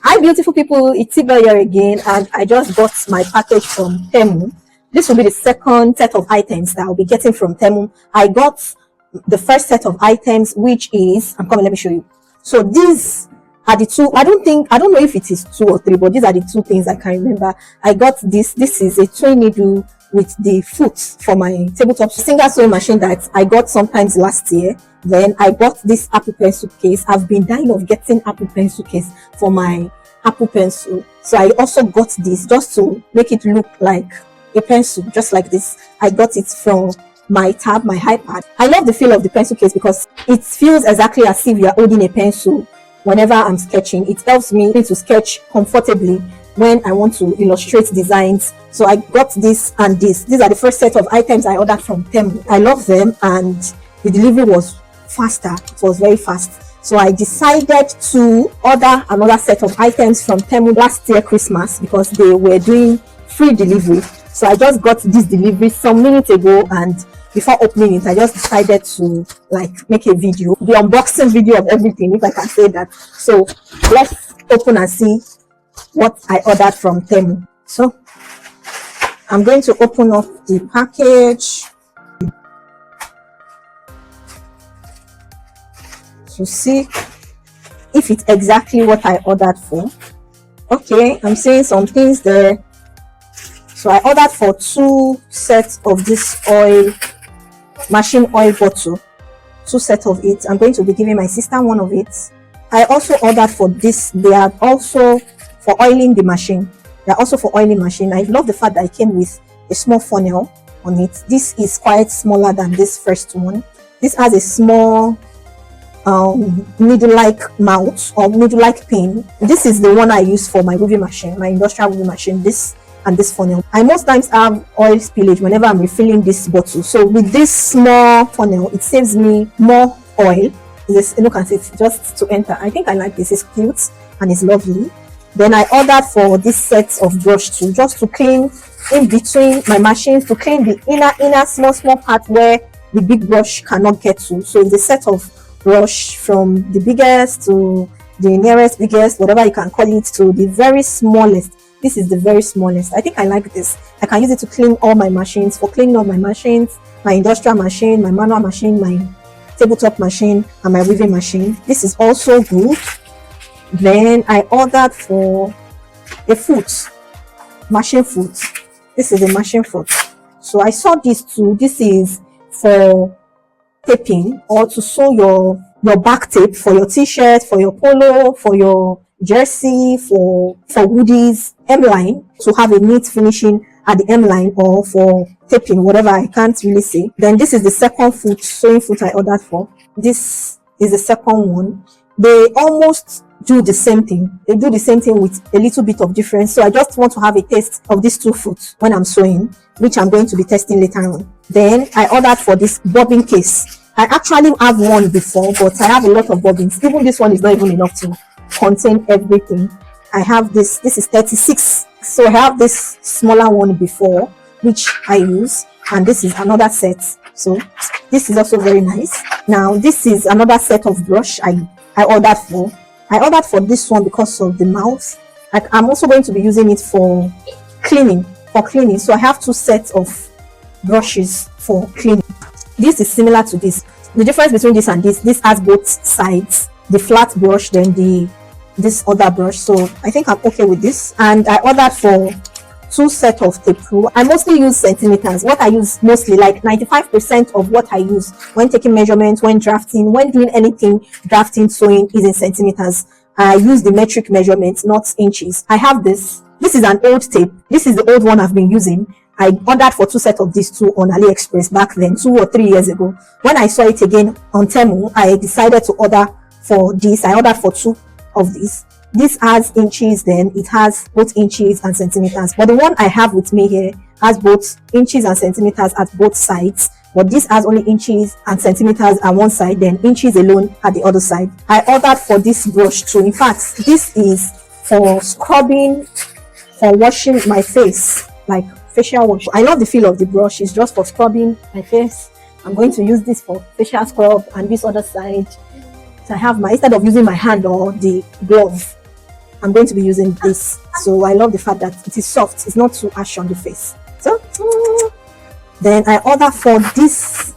Hi beautiful people, it's Iba here again, and I just got my package from Temu. This will be the second set of items that I'll be getting from Temu. I got the first set of items, which is, I'm coming, let me show you. So these are the two. I don't know if it is two or three, but these are the two things I can remember. I got this is a twin needle with the foot for my tabletop single sewing machine that I got sometimes last year. Then I got this Apple pencil case. I've been dying of getting Apple pencil case for my Apple pencil, so I also got this just to make it look like a pencil, just like this. I got it from my tab, my iPad. I love the feel of the pencil case because it feels exactly as if you're holding a pencil. Whenever I'm sketching, it helps me to sketch comfortably when I want to illustrate designs. So I got this and this. These are the first set of items I ordered from Temu. I love them, and the delivery was faster. It was very fast. So I decided to order another set of items from Temu last year Christmas because they were doing free delivery. So I just got this delivery some minutes ago, and before opening it, I just decided to make a video, the unboxing video of everything, if I can say that. So let's open and see what I ordered from Temu. So I'm going to open up the package to see if it's exactly what I ordered for. Okay, I'm seeing some things there. So I ordered for 2 sets of this machine oil bottle, 2 sets of it. I'm going to be giving my sister one of it. I also ordered for this. They are also for oiling the machine. They are also for oiling machine. I love the fact that it came with a small funnel on it. This is quite smaller than this first one. This has a small needle-like mouth or needle-like pin. This is the one I use for my weaving machine, my industrial weaving machine. This and this funnel. I most times have oil spillage whenever I'm refilling this bottle. So with this small funnel, it saves me more oil. This, look at it, just to enter. I think I like this. It's cute and it's lovely. Then I ordered for this set of brush too, just to clean in between my machines, to clean the inner small part where the big brush cannot get to. So it's a set of brush from the biggest to the nearest biggest, whatever you can call it, to the very smallest. This is the very smallest. I think I like this. I can use it to clean all my machines, for cleaning all my machines, my industrial machine, my manual machine, my tabletop machine, and my weaving machine. This is also good. Then I ordered for a foot, machine foot. This is a machine foot. So I saw this too. This is for taping, or to sew your back tape for your t-shirt, for your polo, for your jersey, for hoodies, M-line, to have a neat finishing at the M-line, or for taping, whatever, I can't really say. Then this is the second foot, sewing foot I ordered for. This is the second one. They almost do the same thing. They do the same thing with a little bit of difference. So I just want to have a taste of these 2 foot when I'm sewing, which I'm going to be testing later on. Then I ordered for this bobbin case. I actually have one before, but I have a lot of bobbins. Even this one is not even enough to contain everything. I have this is 36. So I have this smaller one before, which I use, and this is another set. So this is also very nice. Now this is another set of brush I ordered for. I ordered for this one because of the mouth. I'm also going to be using it for cleaning. So I have 2 sets of brushes for cleaning. This is similar to this. The difference between this and this has both sides, the flat brush, then this other brush. So I think I'm okay with this. And I ordered for 2 sets of tape rule. I mostly use centimeters. What I use mostly, like 95% of what I use when taking measurements, when drafting, when doing anything, drafting, sewing, is in centimeters. I use the metric measurements, not inches. I have this. This is an old tape. This is the old one I've been using. I ordered for 2 sets of these 2 on AliExpress back then, 2 or 3 years ago. When I saw it again on Temu, I decided to order for this. I ordered for 2 of these. This has inches, then it has both inches and centimeters. But the one I have with me here has both inches and centimeters at both sides. But this has only inches and centimeters at one side, then inches alone at the other side. I ordered for this brush too. In fact, this is for scrubbing, for washing my face, like facial wash. I love the feel of the brush. It's just for scrubbing my face. I'm going to use this for facial scrub, and this other side, so I have my, instead of using my hand or the glove, I'm going to be using this. So I love the fact that it is soft, it's not too harsh on the face. So then I order for this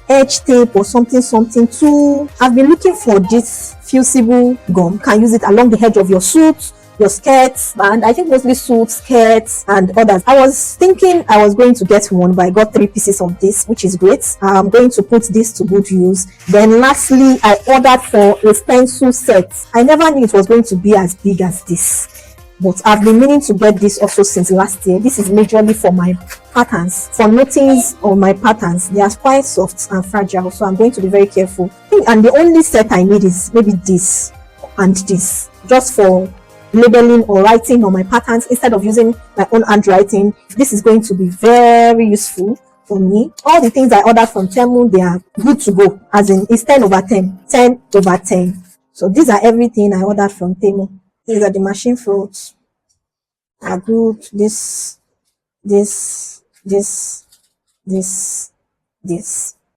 edge tape or something too. I've been looking for this fusible gum. You can use it along the edge of your suit, your skirts, and I think mostly suits, skirts, and others. I was thinking I was going to get one, but I got 3 pieces of this, which is great. I'm going to put this to good use. Then lastly, I ordered for a stencil set. I never knew it was going to be as big as this, but I've been meaning to get this also since last year. This is majorly for my patterns, for notings on my patterns. They are quite soft and fragile, so I'm going to be very careful. And the only set I need is maybe this and this, just for labeling or writing on my patterns instead of using my own handwriting. This is going to be very useful for me. All the things I ordered from Temu, they are good to go, as in it's 10 over 10, 10 over 10. So these are everything I ordered from Temu. These are the machine fruits. Are good. This, this, this, this.